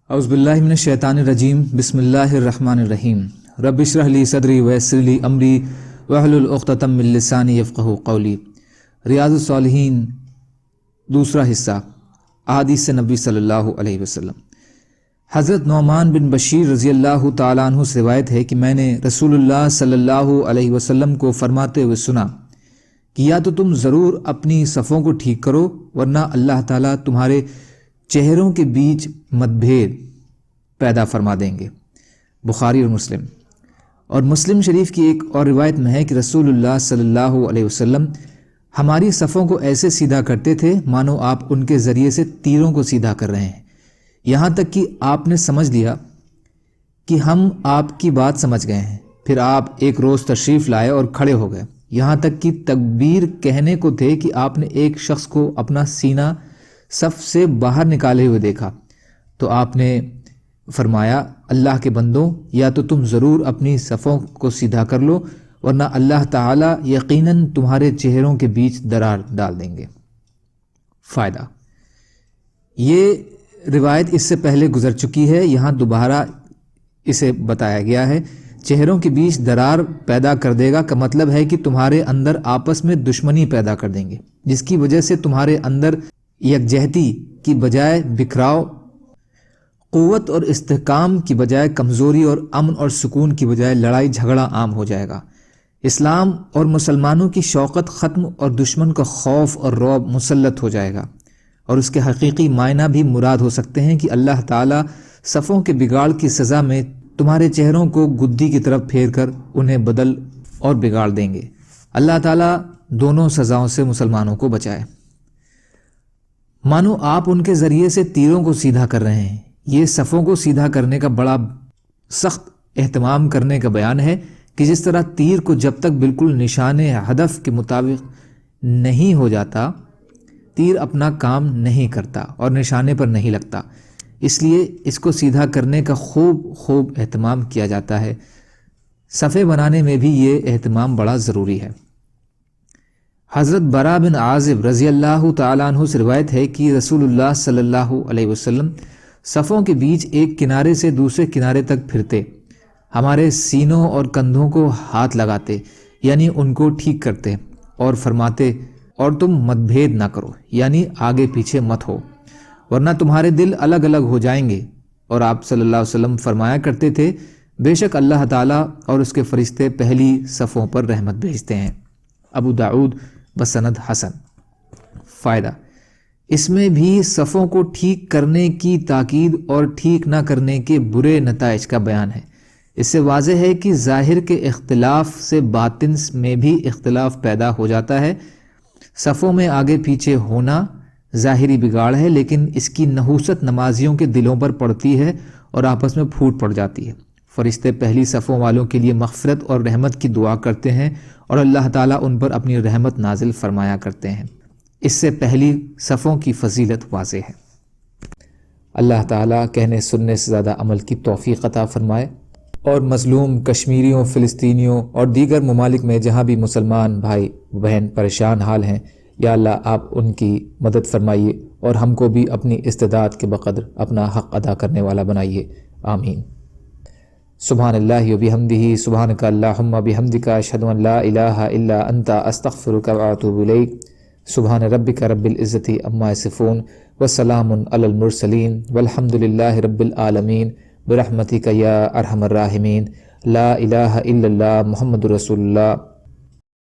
اعوذ باللہ من الشیطان الرجیم بسم اللہ الرحمن الرحیم رب اشرح لی صدری ویسر لی امری واحلل عقدۃ من لسانی یفقہوا قولی۔ ریاض الصالحین دوسرا حصہ، احادیث نبی صلی اللہ علیہ وسلم۔ حضرت نعمان بن بشیر رضی اللہ تعالیٰ عنہ سے روایت ہے کہ میں نے رسول اللہ صلی اللہ علیہ وسلم کو فرماتے ہوئے سنا کہ یا تو تم ضرور اپنی صفوں کو ٹھیک کرو ورنہ اللہ تعالیٰ تمہارے چہروں کے بیچ متبھید پیدا فرما دیں گے۔ بخاری اور مسلم۔ اور مسلم شریف کی ایک اور روایت میں ہے کہ رسول اللہ صلی اللہ علیہ وسلم ہماری صفوں کو ایسے سیدھا کرتے تھے مانو آپ ان کے ذریعے سے تیروں کو سیدھا کر رہے ہیں، یہاں تک کہ آپ نے سمجھ لیا کہ ہم آپ کی بات سمجھ گئے ہیں۔ پھر آپ ایک روز تشریف لائے اور کھڑے ہو گئے، یہاں تک کہ تکبیر کہنے کو تھے کہ آپ نے ایک شخص کو اپنا سینہ صف سے باہر نکالے ہوئے دیکھا تو آپ نے فرمایا اللہ کے بندوں، یا تو تم ضرور اپنی صفوں کو سیدھا کر لو ورنہ اللہ تعالی یقیناً تمہارے چہروں کے بیچ درار ڈال دیں گے۔ فائدہ، یہ روایت اس سے پہلے گزر چکی ہے، یہاں دوبارہ اسے بتایا گیا ہے۔ چہروں کے بیچ درار پیدا کر دے گا کا مطلب ہے کہ تمہارے اندر آپس میں دشمنی پیدا کر دیں گے، جس کی وجہ سے تمہارے اندر یکجہتی کی بجائے بکھراؤ، قوت اور استحکام کی بجائے کمزوری اور امن اور سکون کی بجائے لڑائی جھگڑا عام ہو جائے گا۔ اسلام اور مسلمانوں کی شوقت ختم اور دشمن کا خوف اور رعب مسلط ہو جائے گا، اور اس کے حقیقی معنی بھی مراد ہو سکتے ہیں کہ اللہ تعالیٰ صفوں کے بگاڑ کی سزا میں تمہارے چہروں کو گدی کی طرف پھیر کر انہیں بدل اور بگاڑ دیں گے۔ اللہ تعالیٰ دونوں سزاؤں سے مسلمانوں کو بچائے۔ مانو آپ ان کے ذریعے سے تیروں کو سیدھا کر رہے ہیں، یہ صفوں کو سیدھا کرنے کا بڑا سخت اہتمام کرنے کا بیان ہے کہ جس طرح تیر کو جب تک بالکل نشان ہدف کے مطابق نہیں ہو جاتا تیر اپنا کام نہیں کرتا اور نشانے پر نہیں لگتا، اس لیے اس کو سیدھا کرنے کا خوب اہتمام کیا جاتا ہے۔ صفیں بنانے میں بھی یہ اہتمام بڑا ضروری ہے۔ حضرت برا بن عازب رضی اللہ تعالیٰ عنہ سے روایت ہے کہ رسول اللہ صلی اللہ علیہ وسلم صفوں کے بیچ ایک کنارے سے دوسرے کنارے تک پھرتے، ہمارے سینوں اور کندھوں کو ہاتھ لگاتے یعنی ان کو ٹھیک کرتے اور فرماتے اور تم متبھید نہ کرو یعنی آگے پیچھے مت ہو ورنہ تمہارے دل الگ الگ ہو جائیں گے، اور آپ صلی اللہ علیہ وسلم فرمایا کرتے تھے بے شک اللہ تعالیٰ اور اس کے فرشتے پہلی صفوں پر رحمت بھیجتے ہیں۔ ابو داؤد بسند حسن۔ فائدہ، اس میں بھی صفوں کو ٹھیک کرنے کی تاکید اور ٹھیک نہ کرنے کے برے نتائج کا بیان ہے۔ اس سے واضح ہے کہ ظاہر کے اختلاف سے باطن میں بھی اختلاف پیدا ہو جاتا ہے۔ صفوں میں آگے پیچھے ہونا ظاہری بگاڑ ہے، لیکن اس کی نحوست نمازیوں کے دلوں پر پڑتی ہے اور آپس میں پھوٹ پڑ جاتی ہے۔ فرشتے پہلی صفوں والوں کے لیے مغفرت اور رحمت کی دعا کرتے ہیں اور اللہ تعالیٰ ان پر اپنی رحمت نازل فرمایا کرتے ہیں۔ اس سے پہلی صفوں کی فضیلت واضح ہے۔ اللہ تعالیٰ کہنے سننے سے زیادہ عمل کی توفیق عطا فرمائے، اور مظلوم کشمیریوں، فلسطینیوں اور دیگر ممالک میں جہاں بھی مسلمان بھائی بہن پریشان حال ہیں، یا اللہ آپ ان کی مدد فرمائیے اور ہم کو بھی اپنی استعداد کے بقدر اپنا حق ادا کرنے والا بنائیے، آمین۔ سبحان اللہ و بحمدہ، سبحانک اللہم بحمدک، اشہد ان لا الہ الا انت، استغفرک و اتوب الیک۔ سبحان ربک رب العزۃ عما یصفون، وسلام علی المرسلین، والحمد للہ رب العالمین، برحمتک یا ارحم الراحمین۔ لا الہ الا اللہ محمد رسول اللہ۔